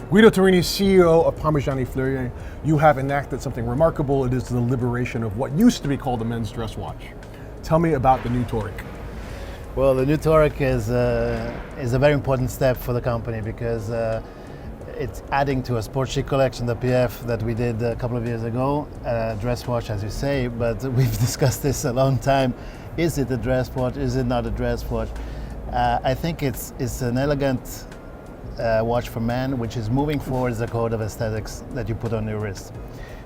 Guido Terreni, CEO of Parmigiani Fleurier, you have enacted something remarkable. It is the liberation of what used to be called a men's dress watch. Tell me about the new Toric. Well, the new Toric is a very important step for the company because it's adding to a sport chic collection, the PF, that we did a couple of years ago, dress watch, as you say, but we've discussed this a long time. Is it a dress watch? Is it not a dress watch? I think it's an elegant watch for men, which is moving forward the code of aesthetics that you put on your wrist.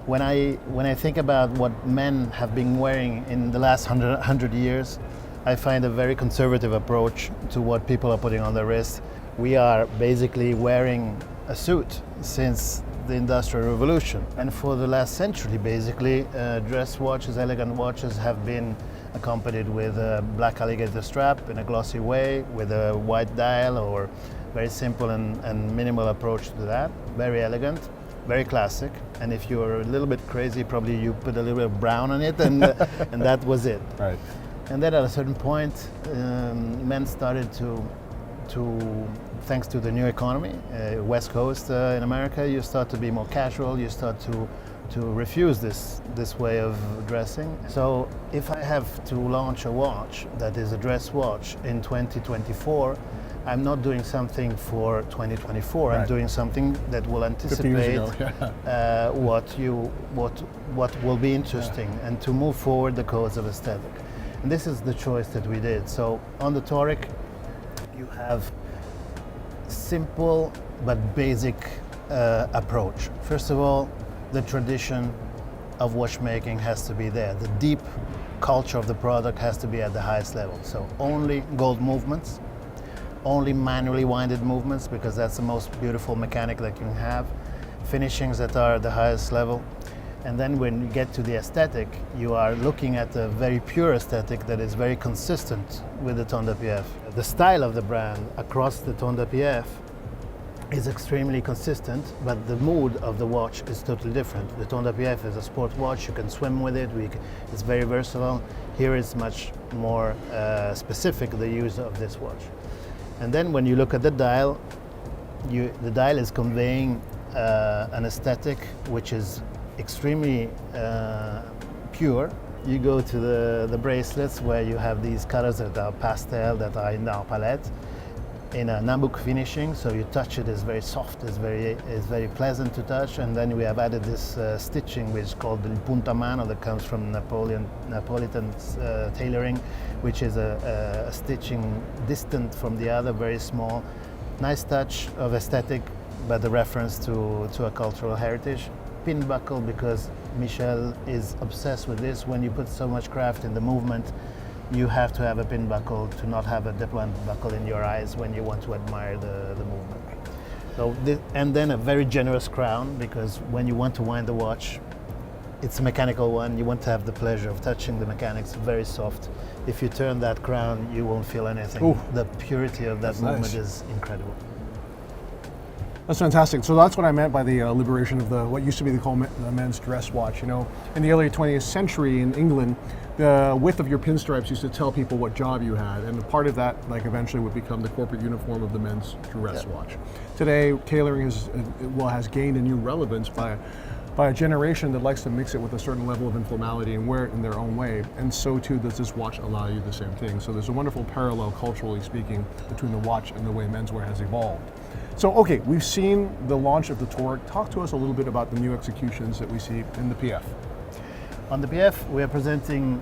When I think about what men have been wearing in the last 100 years, I find a very conservative approach to what people are putting on their wrist. We are basically wearing a suit since the Industrial Revolution. And for the last century, basically, dress watches, elegant watches have been accompanied with a black alligator strap in a glossy way, with a white dial, or very simple and minimal approach to that. Very elegant, very classic. And if you're a little bit crazy, probably you put a little bit of brown on it, and and that was it. Right. And then at a certain point, men started to thanks to the new economy, West Coast in America, you start to be more casual. You start to refuse this way of dressing. So if I have to launch a watch that is a dress watch in 2024, I'm not doing something for 2024. Right. I'm doing something that will anticipate what will be interesting, and to move forward the codes of aesthetic. And this is the choice that we did. So on the Toric, you have simple but basic approach. First of all, the tradition of watchmaking has to be there. The deep culture of the product has to be at the highest level. So only gold movements, only manually winded movements, because that's the most beautiful mechanic that you can have. Finishings that are at the highest level. And then when you get to the aesthetic, you are looking at a very pure aesthetic that is very consistent with the Tonda PF. The style of the brand across the Tonda PF is extremely consistent, but the mood of the watch is totally different. The Tonda PF is a sport watch. You can swim with it. It's very versatile. Here it's much more specific, the use of this watch. And then when you look at the dial, the dial is conveying an aesthetic which is extremely pure. You go to the bracelets, where you have these colors that are pastel, that are in our palette, in a Nambuc finishing, so you touch it, it's very soft, it's very pleasant to touch. And then we have added this stitching, which is called the punta mano, that comes from Napolitan tailoring, which is a stitching distant from the other, very small. Nice touch of aesthetic, but the reference to a cultural heritage. Pin buckle, because Michel is obsessed with this. When you put so much craft in the movement, you have to have a pin buckle to not have a deployment buckle in your eyes when you want to admire the movement. So and then a very generous crown, because when you want to wind the watch, it's a mechanical one. You want to have the pleasure of touching the mechanics, very soft. If you turn that crown, you won't feel anything. Ooh, the purity of that movement nice. is incredible. That's fantastic. So that's what I meant by the liberation of what used to be called the men's dress watch. You know, in the early 20th century in England, the width of your pinstripes used to tell people what job you had, and part of that, like, eventually would become the corporate uniform of the men's dress watch. Today, tailoring has gained a new relevance by a generation that likes to mix it with a certain level of informality and wear it in their own way. And so too does this watch allow you the same thing. So there's a wonderful parallel, culturally speaking, between the watch and the way menswear has evolved. So, okay, we've seen the launch of the Toric. Talk to us a little bit about the new executions that we see in the PF. On the PF, we are presenting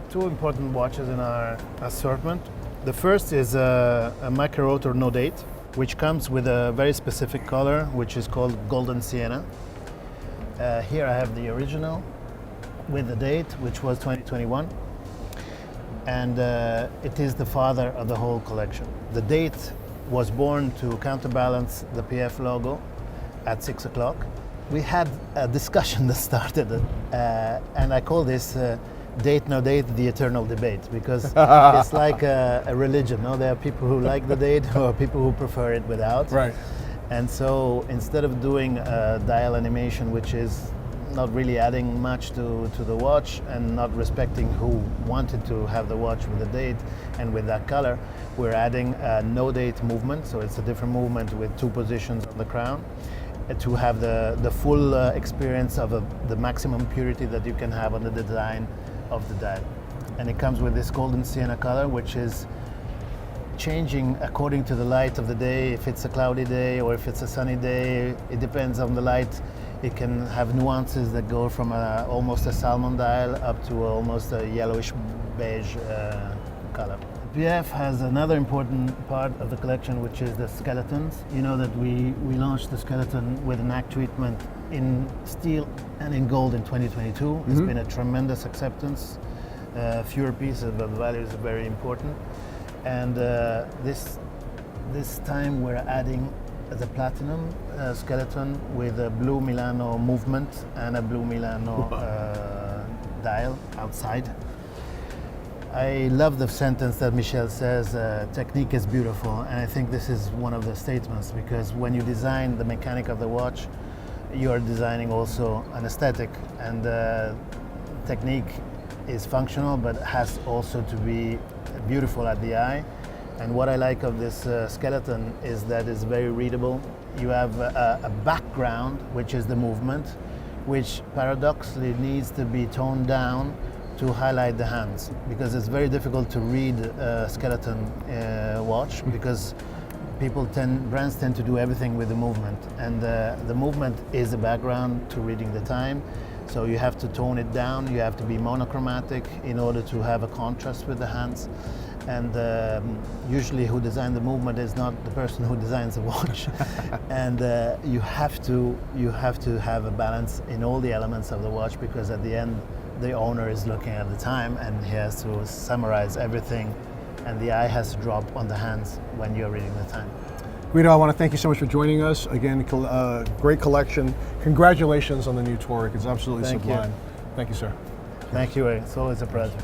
two important watches in our assortment. The first is a micro rotor no date, which comes with a very specific color, which is called Golden Sienna. Here I have the original with the date, which was 2021. And it is the father of the whole collection. The date was born to counterbalance the PF logo at 6 o'clock. We had a discussion that started, and I call this date no date, the eternal debate, because it's like a religion. No? There are people who like the date, or people who prefer it without. Right. And so instead of doing a dial animation, which is not really adding much to the watch and not respecting who wanted to have the watch with the date and with that color. We're adding a no date movement, so it's a different movement with 2 positions on the crown to have the full experience of the maximum purity that you can have on the design of the dial. And it comes with this golden sienna color, which is changing according to the light of the day. If it's a cloudy day or if it's a sunny day, it depends on the light. It can have nuances that go from almost a salmon dial up to almost a yellowish beige color. PF has another important part of the collection, which is the skeletons. You know that we launched the skeleton with an ACT treatment in steel and in gold in 2022. It's been a tremendous acceptance. Fewer pieces, but the value is very important. And this time we're adding the platinum skeleton with a blue Milano movement and a blue Milano dial outside. I love the sentence that Michel says, technique is beautiful, and I think this is one of the statements, because when you design the mechanic of the watch, you're designing also an aesthetic, and technique is functional but has also to be beautiful at the eye. And what I like of this skeleton is that it's very readable. You have a background, which is the movement, which paradoxically needs to be toned down to highlight the hands, because it's very difficult to read a skeleton watch, because brands tend to do everything with the movement, and the movement is a background to reading the time. So you have to tone it down, you have to be monochromatic in order to have a contrast with the hands. And usually who designs the movement is not the person who designs the watch. And you have to have a balance in all the elements of the watch, because at the end the owner is looking at the time and he has to summarize everything, and the eye has to drop on the hands when you're reading the time. Guido, I want to thank you so much for joining us. Again, great collection. Congratulations on the new Toric. It's absolutely sublime. Thank you, sir. Thank you, Ray. It's always a pleasure.